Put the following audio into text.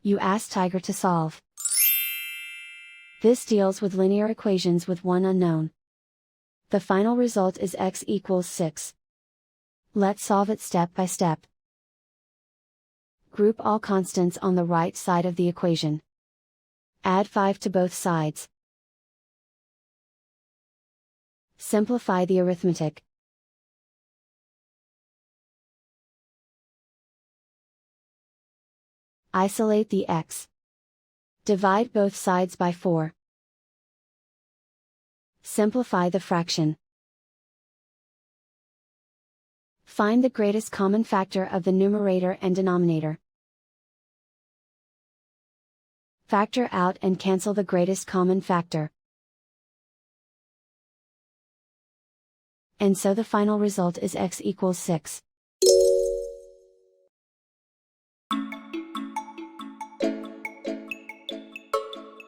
You ask Tiger to solve. This deals with linear equations with one unknown. The final result is x equals 6. Let's solve it step by step. Group all constants on the right side of the equation. Add 5 to both sides. Simplify the arithmetic. Isolate the x. Divide both sides by 4. Simplify the fraction. Find the greatest common factor of the numerator and denominator. Factor out and cancel the greatest common factor. And so the final result is x equals 6.